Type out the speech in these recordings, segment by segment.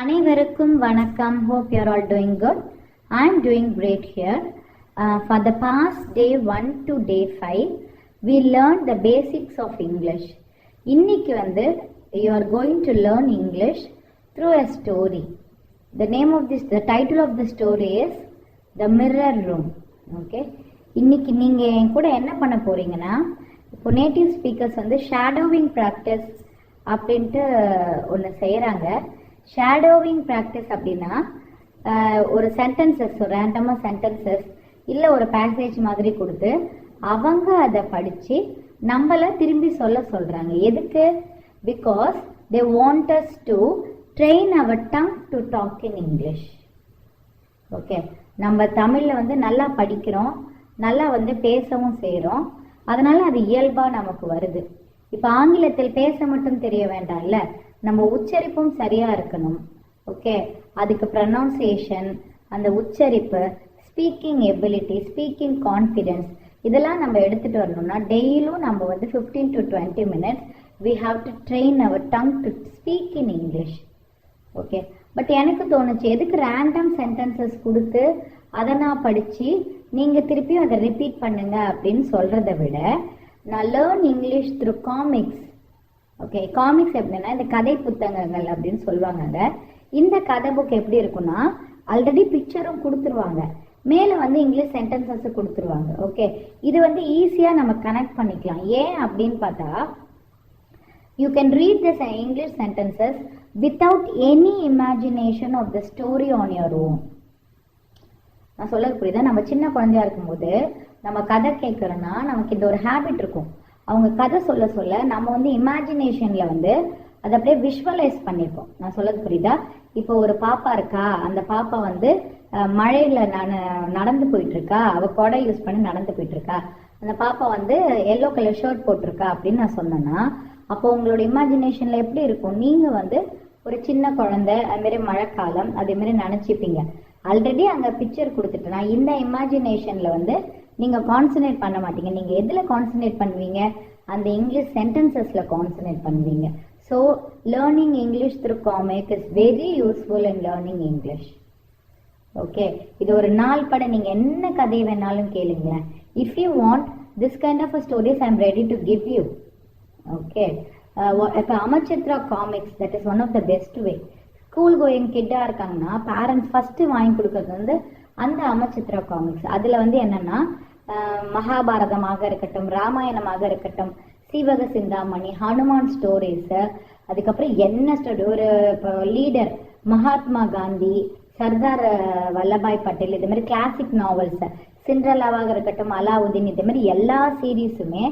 அனைவருக்கும் வணக்கம். Hope you are all doing good. I am doing great here. For the past day 1 to day 5, we learned the basics of English. இன்னைக்கு you are going to learn English through a story. The title of the story is The Mirror Room. Okay. இன்னைக்கு நீங்க என் கூட என்ன பண்ண போறீங்கன்னா, இப்போ native speakers shadowing practice அப்படின்ட்டு ஒன்று செய்யறாங்க. ஷேடோவிங் ப்ராக்டிஸ் அப்படின்னா ஒரு சென்டென்சஸ், ஒரு ரேண்டமா சென்டென்சஸ் இல்லை ஒரு பேசேஜ் மாதிரி கொடுத்து அவங்க அதை படித்து நம்மள திரும்பி சொல்றாங்க. எதுக்கு? Because they want us to train our tongue to talk in English. Okay, நம்ம தமிழில் நல்லா படிக்கிறோம், நல்லா பேசவும் செய்கிறோம், அதனால அது இயல்பாக நமக்கு வருது. இப்போ ஆங்கிலத்தில் பேச மட்டும் தெரிய வேண்டாம்ல, நம்ம உச்சரிப்பும் சரியா இருக்கணும். ஓகே, அதுக்கு ப்ரொனவுன்சியேஷன், அந்த உச்சரிப்பு, ஸ்பீக்கிங் எபிலிட்டி, ஸ்பீக்கிங் கான்ஃபிடென்ஸ், இதெல்லாம் நம்ம எடுத்துட்டு வரணும்னா டெய்லியும் நம்ம 15 to 20 minutes we have to train our tongue to speak in English. Okay, but எனக்கு தோணுச்சு, எதுக்கு ரேண்டம் சென்டென்சஸ் கொடுத்து அதை நான் படிச்சு நீங்க திருப்பியும் அதை ரிப்பீட் பண்ணுங்க அப்படின்னு சொல்றதை விட, நான் learn English through comics. Okay, comics எப்படின்னா இந்த கதை புத்தகங்கள் அப்படின்னு சொல்லுவாங்க. இந்த கதை புக் எப்படி இருக்குன்னா, ஆல்ரெடி பிக்சரும் கொடுத்துருவாங்க, மேல இங்கிலீஷ் சென்டென்சஸ் கொடுத்துருவாங்க. ஓகே, இது ஈஸியா நம்ம கனெக்ட் பண்ணிக்கலாம். ஏன் அப்படின்னு பார்த்தா, you can read this English sentences without any imagination of the story on your own. நான் சொல்றது புரியுதா? நம்ம சின்ன குழந்தையா இருக்கும்போது நம்ம கதை கேட்கறோம்னா நமக்கு இந்த ஒரு ஹேபிட் இருக்கும். அவங்க கதை சொல்ல நம்ம இமேஜினேஷன்ல அதை அப்படியே விஷுவலைஸ் பண்ணிருப்போம். நான் சொல்றது புரியுதா? இப்போ ஒரு பாப்பா இருக்கா, அந்த பாப்பா மழையில நடந்து போயிட்டு இருக்கா, அவ கொடை யூஸ் பண்ணி நடந்து போயிட்டு இருக்கா, அந்த பாப்பா எல்லோ கலர் ஷர்ட் போட்டிருக்கா அப்படின்னு நான் சொன்னேன்னா, அப்போ உங்களோட இமேஜினேஷன்ல எப்படி இருக்கும்? நீங்க ஒரு சின்ன குழந்தை, அது மாதிரி மழைக்காலம், அதே மாதிரி நினைச்சிப்பீங்க. ஆல்ரெடி அங்க பிக்சர் கொடுத்துட்டேன்னா இந்த இமேஜினேஷன்ல நீங்க கான்சன்ட்ரேட் பண்ண மாட்டீங்க. நீங்க எதுல கான்சன்ட்ரேட் பண்ணுவீங்க? அந்த இங்கிலீஷ் சென்டென்சஸ்ல கான்சன்ட்ரேட் பண்ணுவீங்க. So learning English through comic is very useful in learning English. Okay, இது ஒரு நாள் பட நீங்க என்ன கதை வேணாலும் கேளுங்களேன். If you want this kind of stories I am ready to give you. Okay, இப்போ Amar Chitra comics, that is one of the best way. School going கிட்டா இருக்காங்கன்னா பேரண்ட்ஸ் ஃபர்ஸ்ட் வாங்கி கொடுக்கறது அந்த அமர்சித்ரா காமிக்ஸ். அதுல என்னன்னா, மகாபாரதமாக இருக்கட்டும், ராமாயணமாக இருக்கட்டும், சீவக சிந்தாமணி, ஹனுமான் ஸ்டோரிஸ், அதுக்கப்புறம் என்ன ஸ்டோரி, ஒரு லீடர் மகாத்மா காந்தி, சர்தார் வல்லபாய் பட்டேல், இது மாதிரி கிளாசிக் நாவல்ஸ், சிண்ட்ரலாவாக இருக்கட்டும், அலாவுதீன், இது மாதிரி எல்லா சீரீஸுமே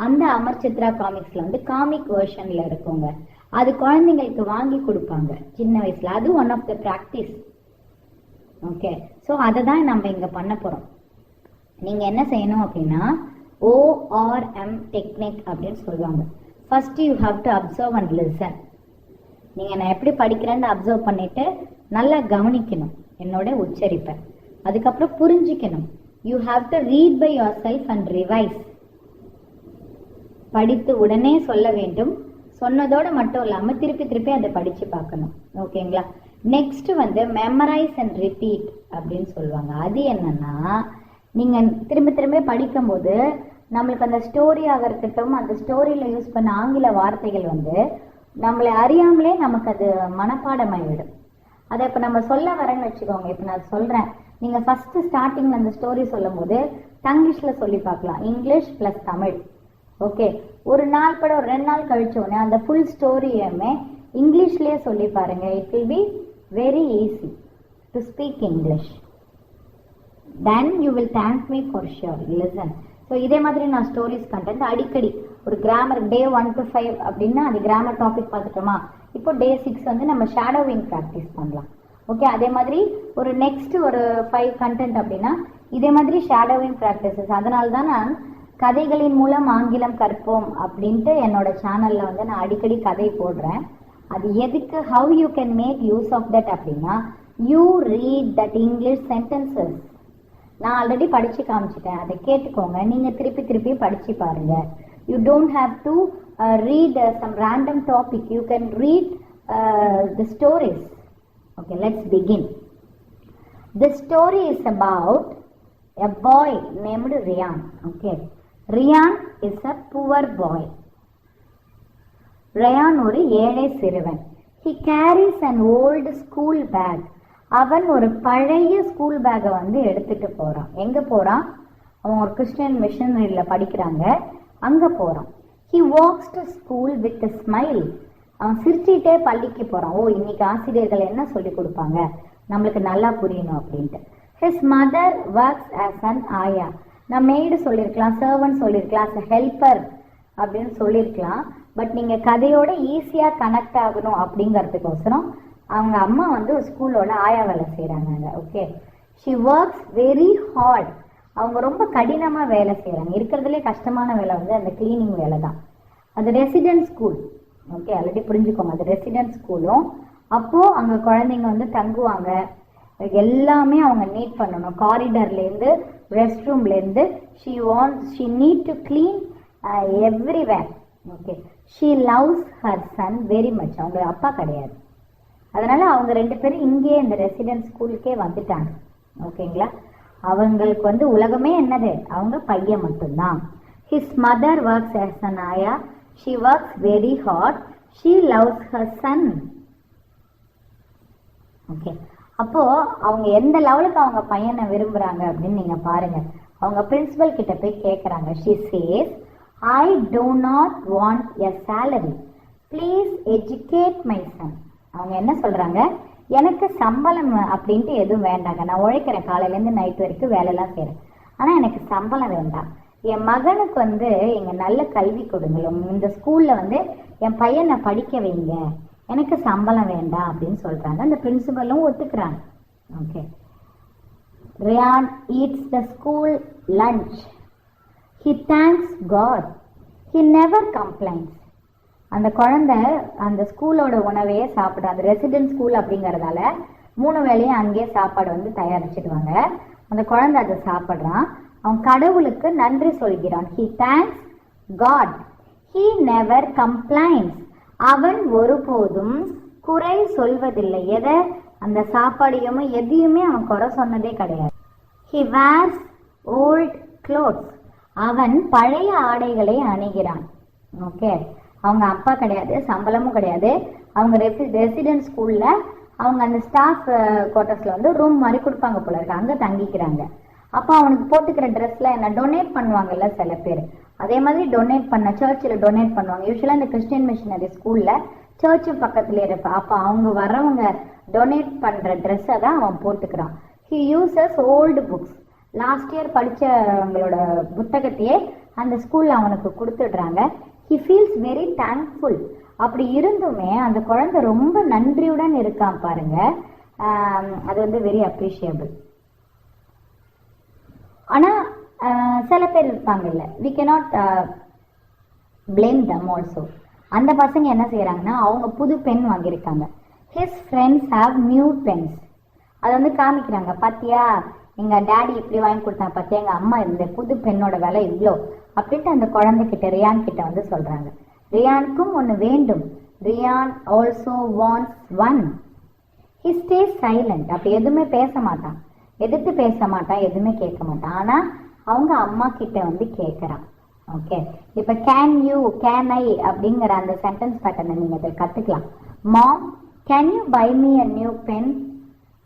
அந்த அமர்சித்ரா காமிக்ஸ்ல காமிக் வெர்ஷன்ல இருக்குங்க. அது குழந்தைங்களுக்கு வாங்கி கொடுப்பாங்க சின்ன வயசுல. அது one of the practice. Okay, so அதை தான் நம்ம இங்க பண்ண போறோம். நீங்க என்ன செய்யணும் அப்படின்னா, ORM டெக்னிக் அப்படின்னு சொல்லுவாங்க. First you have to observe and listen. நீங்க நான் எப்படி படிக்கிறேன்னு அப்சர்வ் பண்ணிட்டு நல்லா கவனிக்கணும் என்னோட உச்சரிப்பை. அதுக்கப்புறம் புரிஞ்சுக்கணும். You have to read by yourself and revise. படித்து உடனே சொல்ல வேண்டும். சொன்னதோட மட்டும் இல்லாம திருப்பி அதை படிச்சு பார்க்கணும். ஓகேங்களா? நெக்ஸ்ட் மெமரைஸ் அண்ட் ரிப்பீட் அப்படின்னு சொல்லுவாங்க. அது என்னன்னா, நீங்க திரும்ப படிக்கும் போது நம்மளுக்கு அந்த ஸ்டோரியாக இருக்கட்டும், அந்த ஸ்டோரியில யூஸ் பண்ண ஆங்கில வார்த்தைகள் நம்மளை அறியாமலே நமக்கு அது மனப்பாடமாயிடும். அதை இப்ப நம்ம சொல்ல வரேன்னு வச்சுக்கோங்க. இப்ப நான் சொல்றேன், நீங்க ஃபர்ஸ்ட் ஸ்டார்டிங்ல அந்த ஸ்டோரி சொல்லும் போது தங்கிலீஷ்ல சொல்லி பார்க்கலாம், இங்கிலீஷ் பிளஸ் தமிழ். ஓகே, ஒரு நாள் படம், ஒரு 2 நாள் கழிச்ச உடனே அந்த ஃபுல் ஸ்டோரியுமே இங்கிலீஷ்லயே சொல்லி பாருங்க. It will be very easy to speak English. Then you will thank me for sure. Listen. So இதே மாதிரி நான் ஸ்டோரிஸ் கண்டென்ட் அடிக்கடி ஒரு கிராமர் டே 1 to 5 அப்படின்னா அது கிராமர் டாபிக் பார்த்துட்டோமா, இப்போ டே 6 நம்ம ஷேடோவிங் ப்ராக்டிஸ் பண்ணலாம். ஓகே, அதே மாதிரி ஒரு நெக்ஸ்ட் ஒரு 5 கண்டென்ட் அப்படின்னா இதே மாதிரி ஷேடோவிங் ப்ராக்டிசஸ். அதனால தான் நான் கதைகளின் மூலம் ஆங்கிலம் கற்போம் அப்படின்ட்டு என்னோட சேனல்ல நான் அடிக்கடி கதை போடுறேன். அது எதுக்கு, how you can make use of that அப்படின்னா, you read that English sentences. நான் ஆல்ரெடி படிச்சு காமிச்சிட்டேன், அதை கேட்டுக்கோங்க. நீங்க திருப்பி படிச்சு பாருங்க. You don't have to read some random topic. You can read the stories. Okay, let's begin. This story is about a boy named Rian. Okay, Rian is a poor boy. Rian ஒரு ஏழை சிறுவன். He carries an old school bag. அவன் ஒரு பழைய school பேக்கை வந்து எடுத்துட்டு போறான். எங்க போறான்? அவன் ஒரு கிறிஸ்டியன் மிஷனரியில படிக்கிறாங்க, அங்க போறான். He walks to school with a smile. அவன் சிரிச்சுட்டே பள்ளிக்கு போறான். ஓ, இன்னைக்கு ஆசிரியர்கள் என்ன சொல்லி கொடுப்பாங்க, நம்மளுக்கு நல்லா புரியணும் அப்படின்ட்டு. His mother works as an aya. நான் மெய்டு சொல்லியிருக்கலாம், சர்வன்ட் சொல்லியிருக்கலாம், ஹெல்பர் அப்படின்னு சொல்லியிருக்கலாம். பட் நீங்க கதையோட ஈஸியா கனெக்ட் ஆகணும் அப்படிங்கறதுக்கோசரம் அவங்க அம்மா வந்து ஸ்கூலோட ஆயா வேலை செய்யறாங்க. Okay, she works very hard. அவங்க ரொம்ப கடினமா வேலை செய்யறாங்க. இருக்கிறதுலே கஷ்டமான வேலை வந்து அந்த கிளீனிங் வேலை தான். அது ரெசிடென்ட் ஸ்கூல். ஓகே, ஆல்ரெடி புரிஞ்சுக்கோங்க, அது ரெசிடென்ட் ஸ்கூலும். அப்போ அங்க குழந்தைங்க வந்து தங்குவாங்க, எல்லாமே அவங்க நீட் பண்ணணும். காரிடர்ல இருந்து ரெஸ்ட் ரூம்ல இருந்து she need to clean everywhere. Okay, she loves her Sun very much. அவங்க அப்பா கிடையாது, அதனால அவங்க ரெண்டு பேரும் இங்கே இந்த ரெசிடென்ட் ஸ்கூலுக்கே வந்துட்டாங்க. ஓகேங்களா, அவங்களுக்கு வந்து உலகமே என்னது, அவங்க பையன் மட்டும்தான். His mother works as an aya. She works very hard. She loves her son. Okay, அப்போ அவங்க எந்த லெவலுக்கு அவங்க பையனை விரும்புறாங்க அப்படின்னு நீங்க பாருங்க. அவங்க பிரின்சிபல் கிட்ட போய் கேட்கறாங்க. She says, I do not want a salary. Please educate my son. அவங்க என்ன சொல்றாங்க, எனக்கு சம்பளம் அப்படின்ட்டு எதுவும் வேண்டாங்க, நான் உழைக்கிறேன், காலையில இருந்து நைட் வரைக்கும் வேலை எல்லாம் செய்யறேன், ஆனா எனக்கு சம்பளம் வேண்டாம். என் மகனுக்கு வந்து எங்க நல்ல கல்வி கொடுங்களும், இந்த ஸ்கூல்ல வந்து என் பையனை படிக்க வைங்க, எனக்கு சம்பளம் வேண்டாம் அப்படின்னு சொல்றாங்க. அந்த பிரின்சிபலும் ஒத்துக்கிறாங்க. Okay, Rian eats the school lunch. He thanks God. He never complains. அந்த குழந்தை அந்த ஸ்கூலோட உணவையே சாப்பிட, அந்த ரெசிடென்ட் ஸ்கூல் அப்படிங்கறதால 3 வேளையும் அங்கேயே சாப்பாடு வந்து தயாரிச்சிடுவாங்க. அந்த குழந்தை அதை சாப்பிடுறான். அவன் கடவுளுக்கு நன்றி சொல்கிறான். He thanks God. He never complains. அவன் ஒருபோதும் குறை சொல்வதில்லை. எதை, அந்த சாப்பாடையுமே எதையுமே அவன் குறை சொன்னதே கிடையாது. He wears old clothes. அவன் பழைய ஆடைகளை அணிகிறான். ஓகே, அவங்க அப்பா கிடையாது, சம்பளமும் கிடையாது. அவங்க ரெசிடென்ட் ஸ்கூல்ல அவங்க அந்த ஸ்டாஃப் குவார்டர்ஸ்ல வந்து ரூம் மாதிரி கொடுப்பாங்க போல இருக்கு, அங்க தங்கிக்கிறாங்க. அப்போ அவனுக்கு போட்டுக்கிற ட்ரெஸ்ல என்ன டொனேட் பண்ணுவாங்கல்ல சில பேர், அதே மாதிரி டொனேட் பண்ண சர்ச்சில் டொனேட் பண்ணுவாங்க. யூஸ்வலா இந்த கிறிஸ்டியன் மிஷனரி ஸ்கூல்ல சர்ச்சு பக்கத்துல இருப்பா. அப்ப அவங்க வர்றவங்க டொனேட் பண்ற ட்ரெஸ்ஸை தான் அவன் போட்டுக்கிறான். He uses old books. Last year படிச்சவங்களோட புத்தகத்தையே அந்த ஸ்கூல்ல அவனுக்கு கொடுத்துடுறாங்க. He feels very thankful. அப்படி இருந்துமே அந்த குழந்தை ரொம்ப நன்றியுடன் இருக்கான் பாருங்க. அது வந்து வெரி அப்ரிஷியபிள். ஆனா சில பேர் இருப்பாங்கல்ல, we cannot blame them also. அந்த பசங்க என்ன செய்யறாங்கன்னா, அவங்க புது பென் வாங்கியிருக்காங்க. His friends have new pens. அதை வந்து காமிக்கிறாங்க. பாத்தியா, எங்க டாடி இப்படி வாங்கி கொடுத்தாங்க, பாத்தியா எங்க அம்மா இந்த புது பெண்ணோட விலை இவ்வளோ அப்படின்ட்டு அந்த குழந்தை கிட்ட, ரியான் கிட்ட வந்து சொல்றாங்க. ரியானுக்கும் ஒண்ணு வேண்டும். Ryan also wants one. He stays silent. அப்ப எதுவுமே பேச மாட்டான், எதிர்த்து பேச மாட்டான், எதுவுமே கேட்க மாட்டான். ஆனா அவங்க அம்மா கிட்ட வந்து கேட்கறான். ஓகே, இப்ப கேன் யூ, கேன் ஐ அப்படிங்கிற அந்த சென்டென்ஸ் பேட்டர்னை நீங்க அதை கத்துக்கலாம். Mom, can you buy me a new pen?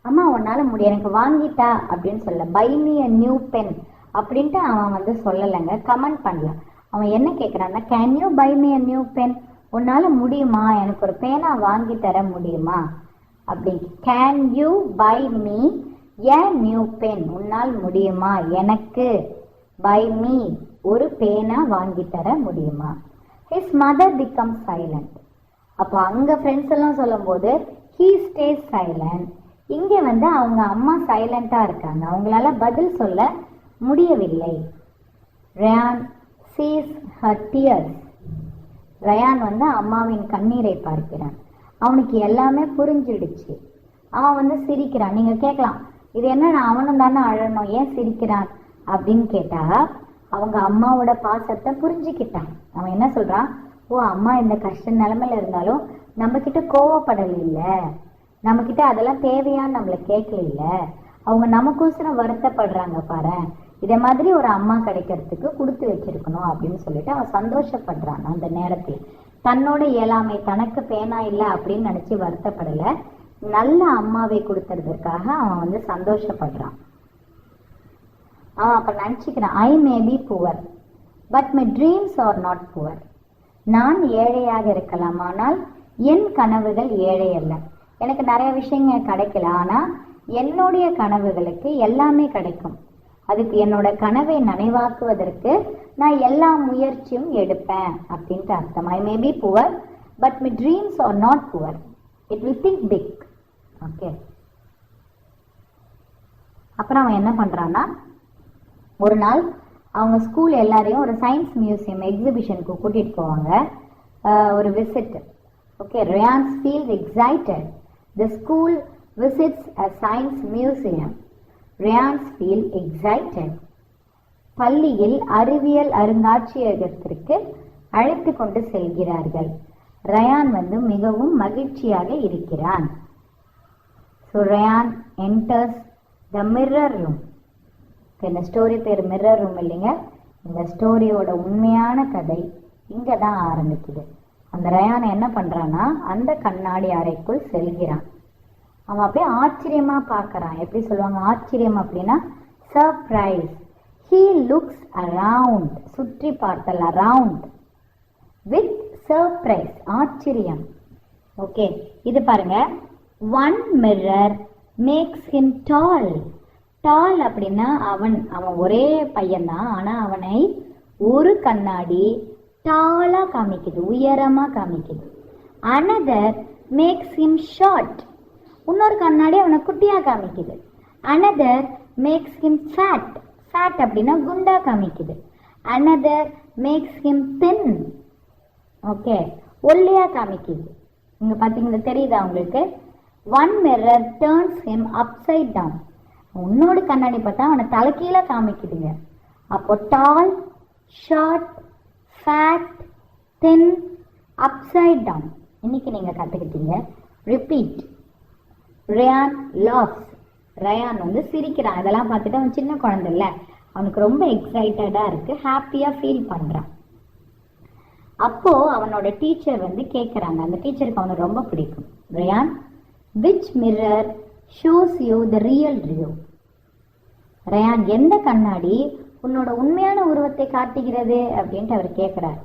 அம்மா உன்னால முடியும், எனக்கு வாங்கிட்டா அப்படின்னு சொல்ல. Buy me a new pen அப்படின்ட்டு அவன் வந்து சொல்லலைங்க, கமெண்ட் பண்ணல. அவன் என்ன கேட்கறான்னா, can you buy me a new pen? உன்னால முடியுமா, எனக்கு ஒரு பேனா வாங்கி தர முடியுமா அப்படி. Can you buy me a new pen? உன்னால் முடியுமா எனக்கு பை மீ ஒரு பேனா வாங்கி தர முடியுமா? His mother become silent. அப்போ அங்க ஃப்ரெண்ட்ஸ் எல்லாம் சொல்லும் போது ஹீ ஸ்டேஸ் சைலண்ட். இங்க வந்து அவங்க அம்மா சைலண்டா இருக்காங்க, அவங்களால பதில் சொல்ல முடியவில்லை. Ryan sees her tears. Ryan வந்து அம்மாவின் கண்ணீரை பார்க்கிறான். அவனுக்கு எல்லாமே புரிஞ்சிடுச்சு. அவன் வந்து சிரிக்கிறான். நீங்க கேட்கலாம், இது என்ன, அவனும் தானே அழணும், ஏன் சிரிக்கிறான் அப்படின்னு கேட்டா, அவங்க அம்மாவோட பாசத்தை புரிஞ்சுக்கிட்டான். அவன் என்ன சொல்றான், ஓ அம்மா இந்த கஷ்ட நிலைமையில இருந்தாலும் நம்ம கிட்ட கோவப்படல, இல்ல நம்மக்கிட்ட அதெல்லாம் தேவையான்னு நம்மளை கேட்கல, அவங்க நமக்கோசரம் வருத்தப்படுறாங்க பாரு, இதே மாதிரி ஒரு அம்மா கிடைக்கிறதுக்கு கொடுத்து வச்சிருக்கணும் அப்படின்னு சொல்லிட்டு அவன் சந்தோஷப்படுறான். அந்த நேரத்தில் தன்னோட இயலாமை, தனக்கு பேனா இல்லை அப்படின்னு நினைச்சு வருத்தப்படலை, நல்ல அம்மாவை கொடுக்கறதுக்காக அவன் சந்தோஷப்படுறான். அவன் அப்ப நினைச்சுக்கிறான், I may be poor but my dreams are not poor. நான் ஏழையாக இருக்கலாம், ஆனால் என் கனவுகள் ஏழை அல்ல. எனக்கு நிறைய விஷயங்கள் கிடைக்கல, ஆனா என்னுடைய கனவுகளுக்கு எல்லாமே கிடைக்கும். அதுக்கு என்னோட கனவை நனைவாக்குவதற்கு நான் எல்லா முயற்சியும் எடுப்பேன் அப்படின்ட்டு அர்த்தம். I may be poor but my dreams are not poor, it will think big. Okay. அப்புறம் அவன் என்ன பண்றான்னா, ஒரு நாள் அவங்க ஸ்கூல் எல்லாரையும் ஒரு சயின்ஸ் மியூசியம் எக்ஸிபிஷனுக்கு கூட்டிட்டு போவாங்க, ஒரு visit. Okay. Ryan feels excited. The school visits a science museum. Ryan feels excited. பள்ளியில் அறிவியல் அருங்காட்சியகத்திற்கு அழைத்து கொண்டு செல்கிறார்கள். ரயான் மிகவும் மகிழ்ச்சியாக இருக்கிறான். So Ryan enters the mirror room. இந்த ஸ்டோரி பேர் மிரர் ரூம் இல்லைங்க. இந்த ஸ்டோரியோட உண்மையான கதை இங்க தான் ஆரம்பிக்குது. அந்த ரயான் என்ன பண்றான்னா, அந்த கண்ணாடி அறைக்குள் செல்கிறான். அவன் அப்படியே ஆச்சரியமா பார்க்கறான். எப்படி சொல்லுவாங்க ஆச்சரியம் அப்படின்னா? சர்ப்ரைஸ். He looks around, சுற்றி பார்த்தல், around with surprise, ஆச்சரியம். ஓகே. இது பாருங்க, one mirror makes him tall. டால் அப்படின்னா அவன் ஒரே பையன்தான், ஆனா அவனை ஒரு கண்ணாடி டாலா காமிக்குது, உயரமா காமிக்குது. Another makes him short. இன்னொரு கண்ணாடி அவனை குட்டியா காமிக்குது. Another makes him fat. Fat அப்படின்னா குண்டா காமிக்குது. Another makes him thin. Okay, ஒல்லியா காமிக்குது. இங்க பாத்தீங்கன்னா தெரியுதா உங்களுக்கு? One mirror turns him upside down. உன்னோட கண்ணாடி பார்த்தா அவனை தலைக்கீழ காமிக்குதுங்க. அப்போ tall, short, fat, thin, upside down. இன்னைக்கு நீங்க கத்துக்கிட்டீங்க. ரிப்பீட். Rayon laughs. ரயான் சிரிக்கிறான். இதெல்லாம் பார்த்துட்டு அவன் சின்ன குழந்தை இல்ல, அவனுக்கு ரொம்ப எக்ஸைட்டடா இருக்கு, ஹாப்பியா ஃபீல் பண்றான். அப்போ அவனோட டீச்சர் கேட்கறாங்க. அந்த டீச்சருக்கு அவனுக்கு ரொம்ப பிடிக்கும். Rayan, which mirror shows you the real you? Rayan, எந்த கண்ணாடி உன்னோட உண்மையான உருவத்தை காட்டுகிறது அப்படின்ட்டு அவர் கேட்கிறார்.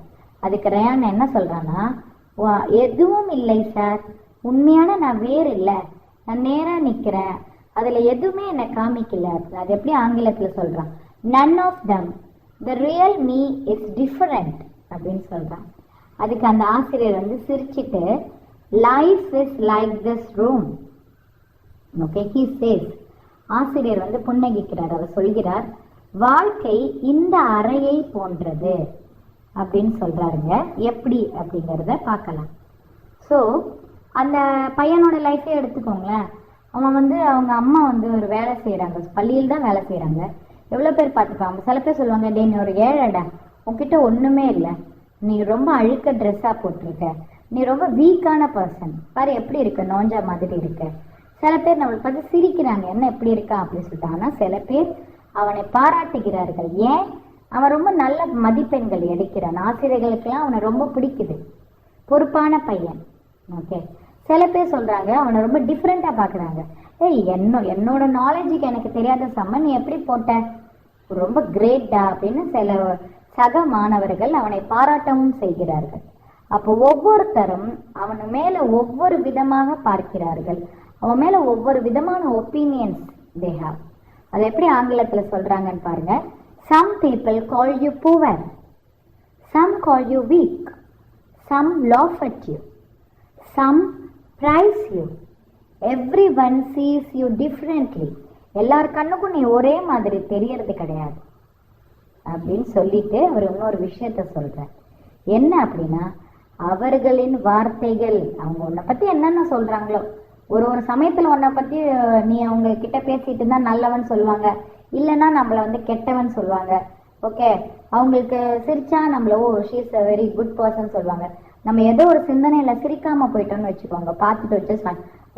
அதுக்கு ரயான் என்ன சொல்றான்னா, எதுவும் இல்லை சார், உண்மையான நான் வேறு இல்லை, நான் நேரா நிக்கிறேன், அதுல எதுவுமே என்னை காமிக்கல. அது எப்படி ஆங்கிலத்துல சொல்றான்? none of them, the real me is different அப்படின்னு சொல்றான். அதுக்கு அந்த ஆசிரியர் சிரிச்சிட்டு, life is like this room. Okay, he says. ஆசிரியர் புன்னகிக்கிறார். அவர் சொல்கிறார், வாழ்க்கை இந்த அறையை போன்றது அப்படின்னு சொல்றாருங்க. எப்படி அப்படிங்கிறத பார்க்கலாம். ஸோ அந்த பையனோட லைஃபே எடுத்துக்கோங்களேன். அவன் அவங்க அம்மா ஒரு வேலை செய்யறாங்க, பள்ளியில் தான் வேலை செய்யறாங்க. எவ்வளோ பேர் பார்த்துப்பாங்க. சில பேர் சொல்லுவாங்க, டே நீ ஒரு ஏழடா, உன்கிட்ட ஒண்ணுமே இல்லை, நீ ரொம்ப அழுக்க ட்ரெஸ்ஸா போட்டிருக்க, நீ ரொம்ப வீக்கான பர்சன், பாரு எப்படி இருக்க, நோஞ்சா மாதிரி இருக்க. சில பேர் நம்மளை பார்த்து சிரிக்கிறாங்க, என்ன எப்படி இருக்கா அப்படின்னு சொல்லிட்டு. ஆனால் சில பேர் அவனை பாராட்டுகிறார்கள். ஏன்? அவன் ரொம்ப நல்ல மதிப்பெண்கள் எடுக்கிறான். ஆசிரியர்களுக்கெல்லாம் அவனை ரொம்ப பிடிக்குது, பொறுப்பான பையன். ஓகே. சில பேர் சொல்றாங்க அவனை ரொம்ப டிஃப்ரெண்டா பாக்குறாங்க. ஏய், என்னோட நாலேஜுக்கு எனக்கு தெரியாத சம்ம நீ எப்படி போட்ட, ரொம்ப கிரேட்டா அப்படின்னு சில சக மாணவர்கள் அவனை பாராட்டவும் செய்கிறார்கள். அப்போ ஒவ்வொருத்தரும் அவன் மேல ஒவ்வொரு விதமாக பார்க்கிறார்கள். அவன் மேல ஒவ்வொரு விதமான ஒப்பீனியன்ஸ் they have. அது எப்படி ஆங்கிலத்துல சொல்றாங்கன்னு பாருங்க. Some people call you poor, some call you weak, some laugh at you, some praise you, everyone sees you differently. எல்லார் கண்ணுக்கும் நீ ஒரே மாதிரி தெரியறது கிடையாது அப்படின்னு சொல்லிட்டு அவர் இன்னொரு விஷயத்த சொல்றார். என்ன அப்படின்னா, அவர்களின் வார்த்தைகள், அவங்க உன்னை பத்தி என்னென்ன சொல்றாங்களோ, ஒரு சமயத்துல உன்னை பத்தி நீ அவங்க கிட்ட பேசிட்டு இருந்தா நல்லவன் சொல்லுவாங்க, இல்லைன்னா நம்மள கெட்டவன் சொல்லுவாங்க. ஓகே, அவங்களுக்கு சிரிச்சா நம்மள she is a very good person சொல்லுவாங்க. நம்ம ஏதோ ஒரு சிந்தனையில சிரிக்காம போயிட்டோம்னு வச்சுக்கோங்க, பார்த்துட்டு வச்சு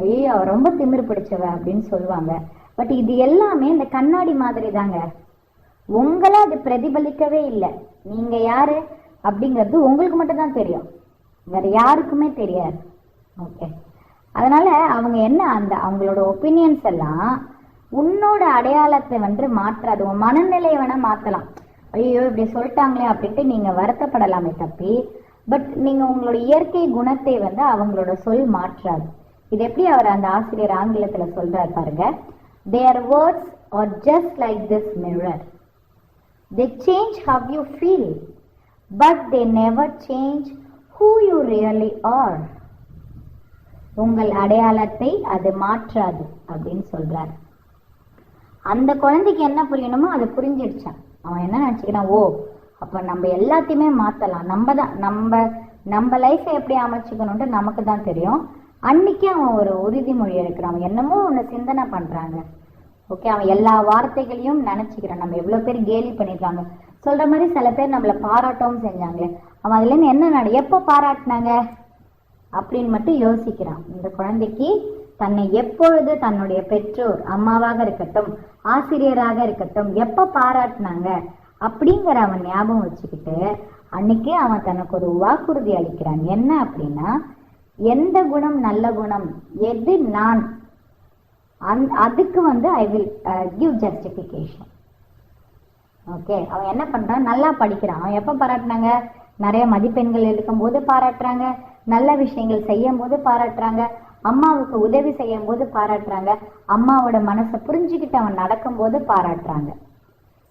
ஐயோ அவ ரொம்ப திமிரு பிடிச்சவ அப்படின்னு சொல்லுவாங்க. பட் இது எல்லாமே இந்த கண்ணாடி மாதிரி தாங்க. உங்களை அது பிரதிபலிக்கவே இல்லை. நீங்க யாரு அப்படிங்கிறது உங்களுக்கு மட்டும் தான் தெரியும், வேற யாருக்குமே தெரியாது. ஓகே, அதனால அவங்க என்ன அந்த அவங்களோட ஒப்பீனியன்ஸ் எல்லாம் உன்னோட அடையாளத்தை வந்து மாற்றாது. உன் மனநிலையை வேணா மாத்தலாம். ஐயோ இப்படி சொல்லிட்டாங்களே அப்படின்ட்டு நீங்க வருத்தப்படலாமே தப்பி, பட் நீங்க உங்களோட இயற்கை குணத்தை வந்து அவங்களோட சொல் மாற்றாது. இது எப்படி அவர் அந்த ஆசிரியர் ஆங்கிலத்துல சொல்றாரு பாருங்க. Their words are just like this mirror. They change how you feel, but they never change who you really are. உங்கள் அடையாளத்தை அது மாற்றாது அப்படின்னு சொல்றாரு. அந்த குழந்தைக்கு என்ன புரியணுமோ அது புரிஞ்சிடுச்சான். அவன் என்ன நினைச்சுக்கிறான், ஓ அப்ப நம்ம எல்லாத்தையுமே மாத்தலாம், நம்ம லைஃபை எப்படி அமைச்சுக்கணும்ட்டு நமக்கு தான் தெரியும். அன்னைக்கு அவன் ஒரு உறுதிமொழி எடுக்கிறான். அவன் என்னமோ ஒன்று சிந்தனை பண்றாங்க. ஓகே, அவன் எல்லா வார்த்தைகளையும் நினைச்சுக்கிறான். நம்ம எவ்வளவு பேர் கேலி பண்ணிருக்காங்க சொல்ற மாதிரி சில பேர் நம்மள பாராட்டவும் செஞ்சாங்களே, அவன் அதுல இருந்து என்ன எப்ப பாராட்டினாங்க அப்படின்னு மட்டும் யோசிக்கிறான். இந்த குழந்தைக்கு தன்னை எப்பொழுது தன்னுடைய பெற்றோர், அம்மாவாக இருக்கட்டும் ஆசிரியராக இருக்கட்டும், எப்ப பாராட்டினாங்க அப்படிங்கிற அவன் ஞாபகம் வச்சுக்கிட்டு அன்னைக்கே அவன் தனக்கு ஒரு வாக்குறுதி அளிக்கிறான். என்ன அப்படின்னா, எந்த குணம் நல்ல குணம், எது நான், அதுக்கு வந்து I will give justification. Okay, அவன் என்ன பண்றான், நல்லா படிக்கிறான். அவன் எப்ப பாராட்டினாங்க, நிறைய மதிப்பெண்கள் எடுக்கும் போது பாராட்டுறாங்க, நல்ல விஷயங்கள் செய்யும் போது பாராட்டுறாங்க, அம்மாவுக்கு உதவி செய்யும் போது பாராட்டுறாங்க, அம்மாவோட மனசை புரிஞ்சுக்கிட்டு அவன் நடக்கும் போது பாராட்டுறாங்க.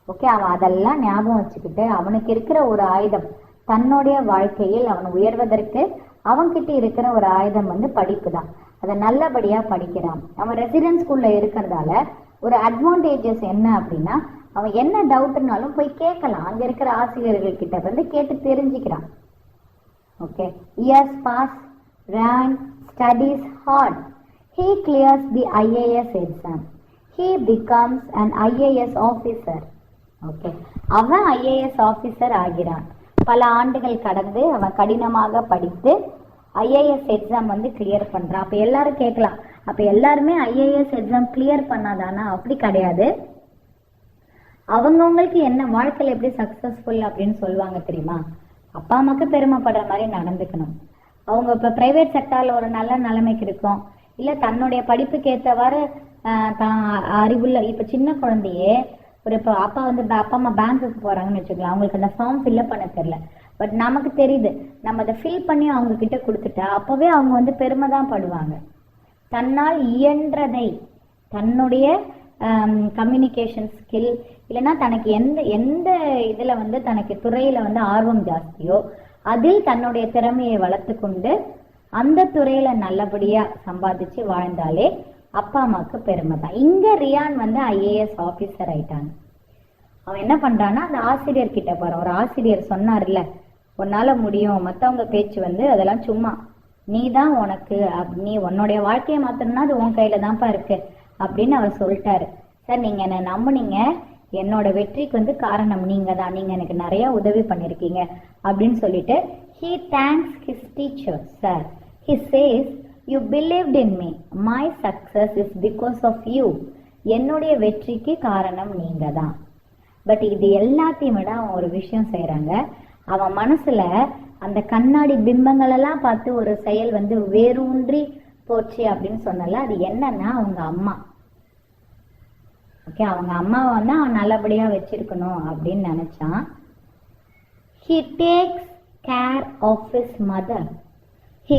ஓகே, அவன் அதெல்லாம் ஞாபகம் வச்சுக்கிட்டு அவனுக்கு இருக்கிற ஒரு ஆயுதம், தன்னுடைய வாழ்க்கையில் அவன் உயர்வதற்கு அவன்கிட்ட இருக்கிற ஒரு ஆயுதம் வந்து படிப்பு தான். அதை நல்லபடியா படிக்கிறான். அவன் ரெசிடென்ஸ் ஸ்கூல்ல இருக்கிறதால ஒரு அட்வான்டேஜஸ் என்ன அப்படின்னா, அவன் என்ன டவுட்னாலும் போய் கேட்கலாம். அங்க இருக்கிற ஆசிரியர்கள் கிட்ட வந்து கேட்டு தெரிஞ்சுக்கிறான். Okay, years pass, rank, studies hard. He clears the IAS exam. He becomes an IAS officer. Okay, அவன் IAS ஆபீசர் ஆகிறான். பல ஆண்டுகள் கடந்து அவன் கடினமாக படித்து IAS எக்ஸாம் வந்து கிளியர் பண்றான். அப்ப எல்லாரும் கேட்கலாம், அப்ப எல்லாருமே IAS எக்ஸாம் கிளியர் பண்ணாதானா? அப்படி கிடையாது. அவங்கவுங்களுக்கு என்ன வாழ்க்கையில எப்படி சக்சஸ்ஃபுல் அப்படின்னு சொல்லுவாங்க தெரியுமா? அப்பா அம்மாக்கு பெருமைப்படுற மாதிரி நடந்துக்கணும். அவங்க இப்ப பிரைவேட் செக்டார்ல ஒரு நல்ல நிலைமைக்கு இருக்கும், இல்ல தன்னுடைய படிப்புக்கு ஏற்றவாறு அறிவுள்ள, இப்ப சின்ன குழந்தையே ஒரு இப்போ அப்பா அம்மா பேங்க்குக்கு போறாங்கன்னு வச்சுக்கலாம், அவங்களுக்கு அந்த ஃபார்ம் ஃபில்அப் பண்ண தெரியல, பட் நமக்கு தெரியுது, நம்ம அதை ஃபில் பண்ணி அவங்க கிட்ட கொடுத்துட்டா அப்பவே அவங்க வந்து பெருமை தான் படுவாங்க. தன்னால் இயன்றதை, தன்னுடைய கம்யூனிகேஷன் ஸ்கில், இல்லைன்னா தனக்கு எந்த இதுல வந்து தனக்கு துறையில வந்து ஆர்வம் ஜாஸ்தியோ அதில் தன்னுடைய திறமையை வளர்த்து கொண்டு அந்த துறையில நல்லபடியா சம்பாதிச்சு வாழ்ந்தாலே அப்பா அம்மாவுக்கு பெருமை தான். இங்க ரியான் வந்து IAS ஆபீசர் ஆயிட்டாங்க. அவன் என்ன பண்றான்னா, அந்த ஆசிரியர் கிட்ட போறான். ஒரு ஆசிரியர் சொன்னார்ல, உன்னால முடியும், மத்தவங்க பேச்சு வந்து அதெல்லாம் சும்மா, நீ தான் உனக்கு, நீ உன்னுடைய வாழ்க்கையை மாத்தணும்னா அது உன் கையில தான்ப்பா இருக்கு அப்படின்னு அவர் சொல்லிட்டாரு. சார் நீங்க என்ன நம்புனீங்க, என்னோட வெற்றிக்கு வந்து காரணம் நீங்க தான், நீங்க எனக்கு நிறைய உதவி பண்ணிருக்கீங்க அப்படின்னு சொல்லிட்டு he thanks his teacher. Sir, he says, you believed in me, my success is because of you. என்னுடைய வெற்றிக்கு காரணம் நீங்க தான். பட் இது எல்லாத்தையும் விட அவன் ஒரு விஷயம் செய்யறாங்க. அவன் மனசுல அந்த கண்ணாடி பிம்பங்கள் எல்லாம் பார்த்து ஒரு செயல் வந்து வேரூன்றி போச்சு அப்படின்னு சொன்னல, அது என்னன்னா அவங்க அம்மா. ஓகே, அவங்க அம்மாவை வந்து அவன் நல்லபடியா வச்சிருக்கணும் அப்படின்னு நினைச்சான். He takes care of his mother. He